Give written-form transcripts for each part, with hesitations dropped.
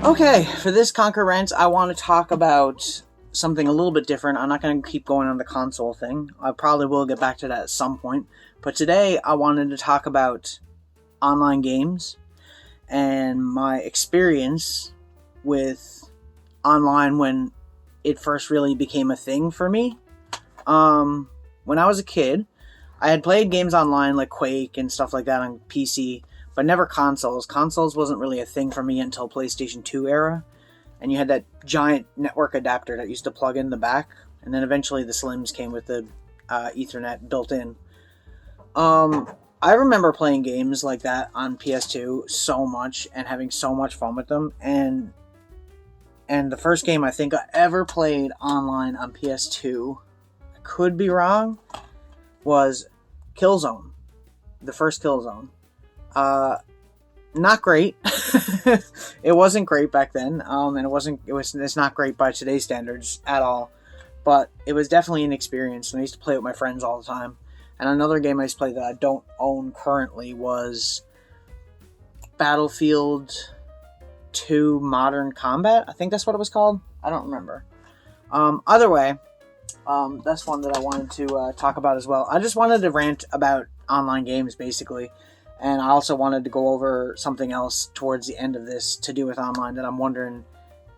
Okay, for this Conker Rants, I want to talk about something a little bit different. I'm not going to keep going on the console thing. I probably will get back to that at some point. But today, I wanted to talk about online games and my experience with online when it first really became a thing for me. When I was a kid, I had played games online like Quake and stuff like that on PC, but never consoles. Consoles wasn't really a thing for me until PlayStation 2 era, and you had that giant network adapter that used to plug in the back, and then eventually the Slims came with the Ethernet built in. I remember playing games like that on PS2 so much and having so much fun with them, and the first game I think I ever played online on PS2, I could be wrong, was Killzone. The first Killzone. Not great. It wasn't great back then, and it's not great by today's standards at all. But it was definitely an experience, and I used to play with my friends all the time. And another game I used to play that I don't own currently was Battlefield 2 Modern Combat. I think that's what it was called. I don't remember. Either way, that's one that I wanted to talk about as well. I just wanted to rant about online games, basically. And I also wanted to go over something else towards the end of this to do with online that I'm wondering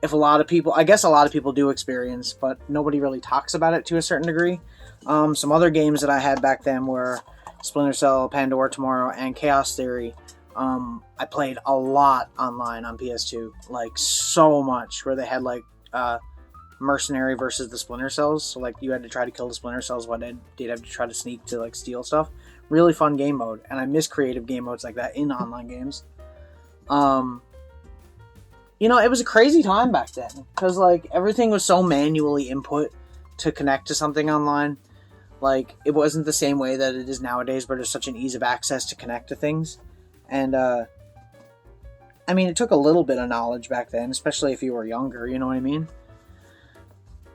if a lot of people, I guess a lot of people do experience, but nobody really talks about it to a certain degree. Some other games that I had back then were Splinter Cell, Pandora Tomorrow, and Chaos Theory. I played a lot online on PS2, like so much, where they had like Mercenary versus the Splinter Cells. So like you had to try to kill the Splinter Cells while they'd have to try to sneak to like steal stuff. Really fun game mode, and I miss creative game modes like that in online games. It was a crazy time back then because like everything was so manually input to connect to something online. Like it wasn't the same way that it is nowadays, where there's such an ease of access to connect to things. And it took a little bit of knowledge back then, especially if you were younger. You know what I mean?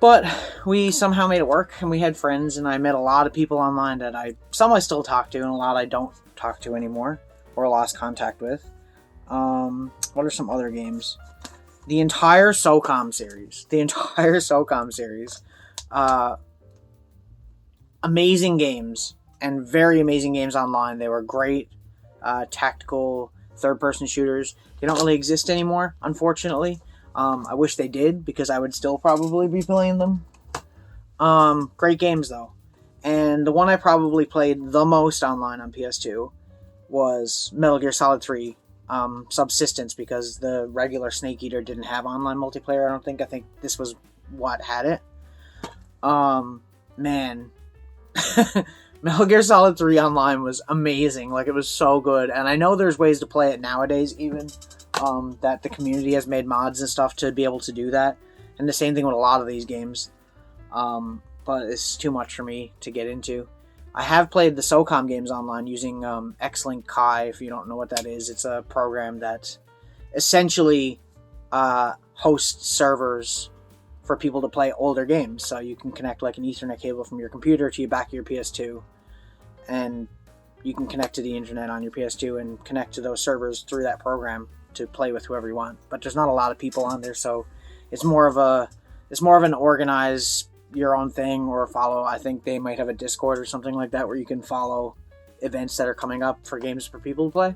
But we somehow made it work, and we had friends, and I met a lot of people online that some I still talk to, and a lot I don't talk to anymore, or lost contact with. What are some other games? The entire SOCOM series. Amazing games, and very amazing games online. They were great, tactical, third-person shooters. They don't really exist anymore, unfortunately. I wish they did, because I would still probably be playing them. Great games, though. And the one I probably played the most online on PS2 was Metal Gear Solid 3 Subsistence, because the regular Snake Eater didn't have online multiplayer, I don't think. I think this was what had it. Man. Metal Gear Solid 3 online was amazing. Like, it was so good. And I know there's ways to play it nowadays, even. That the community has made mods and stuff to be able to do that. And the same thing with a lot of these games. But it's too much for me to get into. I have played the SOCOM games online using X-Link Kai, if you don't know what that is. It's a program that essentially hosts servers for people to play older games. So you can connect like an Ethernet cable from your computer to the back of your PS2. And you can connect to the internet on your PS2 and connect to those servers through that program to play with whoever you want. But there's not a lot of people on there, so it's more of an organize your own thing or follow. I think they might have a Discord or something like that where you can follow events that are coming up for games for people to play.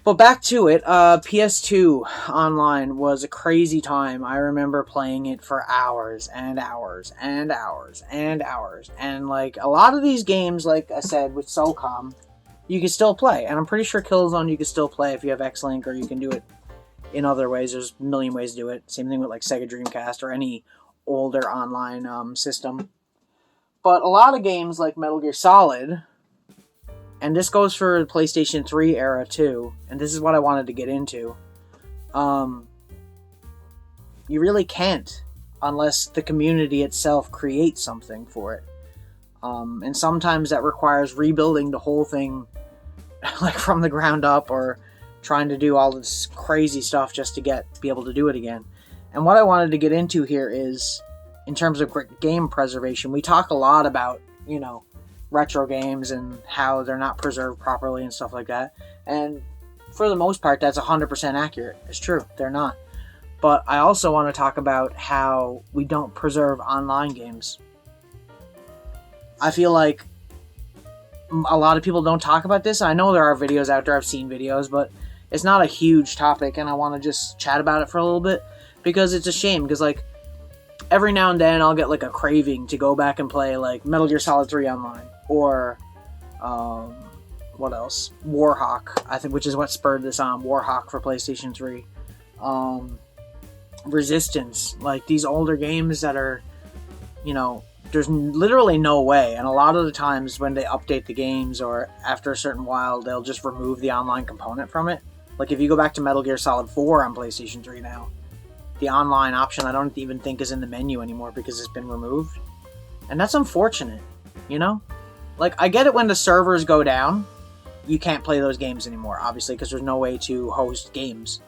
But back to it, PS2 online was a crazy time. I remember playing it for hours and hours and hours and hours. And like a lot of these games, like I said, with SOCOM, you can still play. And I'm pretty sure Killzone you can still play if you have X-Link, or you can do it in other ways. There's a million ways to do it. Same thing with like Sega Dreamcast or any older online system. But a lot of games like Metal Gear Solid, and this goes for the PlayStation 3 era too, and this is what I wanted to get into, you really can't unless the community itself creates something for it. And sometimes that requires rebuilding the whole thing like from the ground up, or trying to do all this crazy stuff just to be able to do it again. And what I wanted to get into here is, in terms of game preservation, we talk a lot about, retro games and how they're not preserved properly and stuff like that. And for the most part, that's 100% accurate. It's true. They're not. But I also want to talk about how we don't preserve online games. I feel like a lot of people don't talk about this. I know there are videos out there. I've seen videos, but it's not a huge topic, and I want to just chat about it for a little bit because it's a shame. Because, like, every now and then I'll get, like, a craving to go back and play, like, Metal Gear Solid 3 Online, or what else? Warhawk, I think, which is what spurred this on. Warhawk for PlayStation 3. Resistance, like these older games that are, you know, there's literally no way, and a lot of the times when they update the games or after a certain while, they'll just remove the online component from it. Like if you go back to Metal Gear Solid 4 on PlayStation 3 now, the online option I don't even think is in the menu anymore because it's been removed. And that's unfortunate, you know? Like, I get it when the servers go down, you can't play those games anymore, obviously, because there's no way to host games.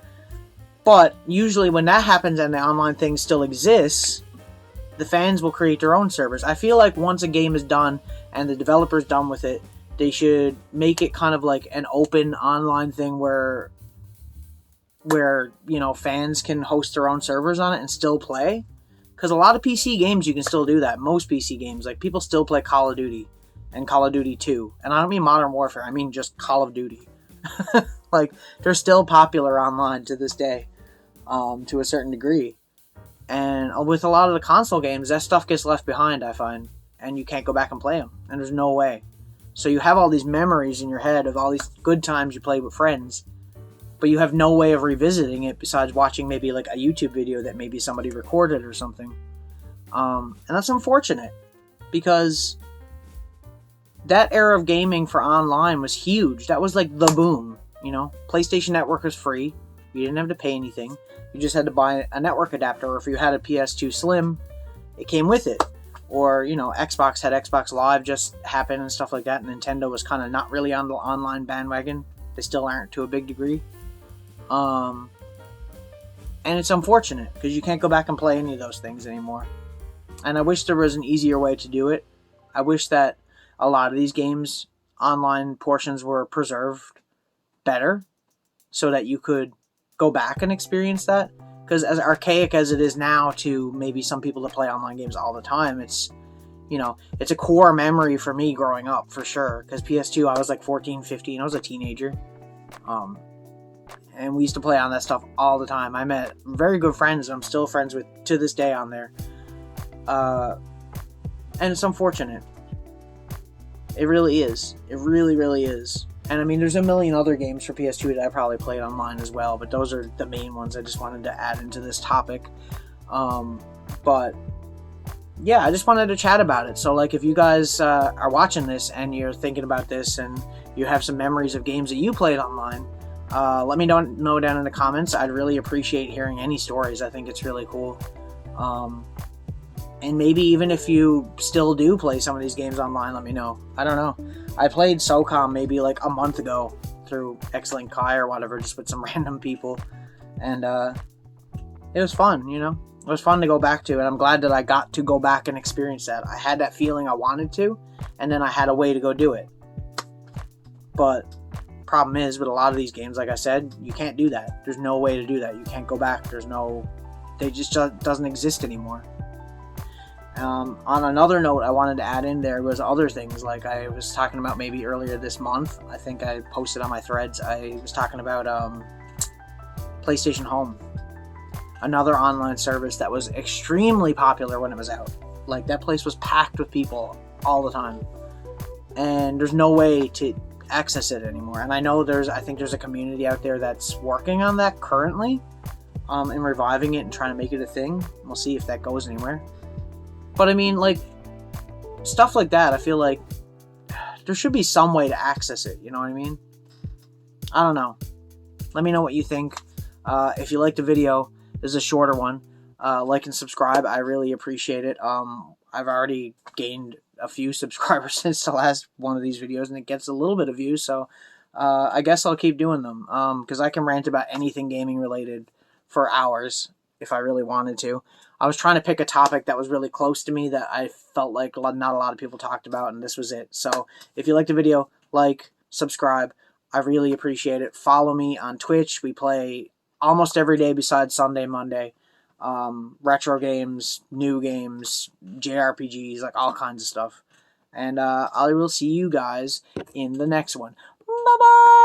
But usually when that happens and the online thing still exists, the fans will create their own servers. I feel like once a game is done and the developer's done with it, they should make it kind of like an open online thing where you know, fans can host their own servers on it and still play. Because a lot of PC games you can still do that. Most PC games, like people still play Call of Duty and Call of Duty 2. And I don't mean Modern Warfare, I mean just Call of Duty. Like, they're still popular online to this day. To a certain degree. And with a lot of the console games, that stuff gets left behind, I find. And you can't go back and play them. And there's no way. So you have all these memories in your head of all these good times you played with friends. But you have no way of revisiting it besides watching maybe like a YouTube video that maybe somebody recorded or something. And that's unfortunate. Because that era of gaming for online was huge. That was like the boom. You know, PlayStation Network was free. You didn't have to pay anything. You just had to buy a network adapter, or if you had a PS2 Slim, it came with it. Or, you know, Xbox had Xbox Live just happen and stuff like that. Nintendo was kind of not really on the online bandwagon. They still aren't to a big degree. And it's unfortunate because you can't go back and play any of those things anymore. And I wish there was an easier way to do it. I wish that a lot of these games, online portions were preserved better so that you could go back and experience that. Because as archaic as it is now to maybe some people that play online games all the time, it's, you know, it's a core memory for me growing up, for sure. Because PS2, I was like 14, 15, I was a teenager. And we used to play on that stuff all the time. I met very good friends I'm still friends with to this day on there. And it's unfortunate. It really is. It really, really is. And I mean, there's a million other games for PS2 that I probably played online as well, but those are the main ones I just wanted to add into this topic. But yeah, I just wanted to chat about it. So like, if you guys are watching this and you're thinking about this and you have some memories of games that you played online, let me know down in the comments. I'd really appreciate hearing any stories. I think it's really cool. And maybe even if you still do play some of these games online, let me know. I don't know. I played SOCOM maybe like a month ago through X-Link Kai or whatever, just with some random people. And it was fun, you know? It was fun to go back to, and I'm glad that I got to go back and experience that. I had that feeling I wanted to, and then I had a way to go do it. But problem is, with a lot of these games, like I said, you can't do that. There's no way to do that. You can't go back. They just doesn't exist anymore. On another note I wanted to add in there was other things, like I was talking about maybe earlier this month. I think I posted on my threads. I was talking about PlayStation Home, another online service that was extremely popular when it was out. Like, that place was packed with people all the time, and there's no way to access it anymore. And I know I think there's a community out there that's working on that currently, and reviving it and trying to make it a thing. We'll see if that goes anywhere. But I mean, like, stuff like that, I feel like there should be some way to access it, you know what I mean? I don't know. Let me know what you think. If you liked the video, this is a shorter one. Like and subscribe, I really appreciate it. I've already gained a few subscribers since the last one of these videos, and it gets a little bit of views, so I guess I'll keep doing them, because I can rant about anything gaming related for hours if I really wanted to. I was trying to pick a topic that was really close to me that I felt like not a lot of people talked about, and this was it. So if you liked the video, like, subscribe. I really appreciate it. Follow me on Twitch. We play almost every day besides Sunday, Monday. Retro games, new games, JRPGs, like all kinds of stuff. And I will see you guys in the next one. Bye bye!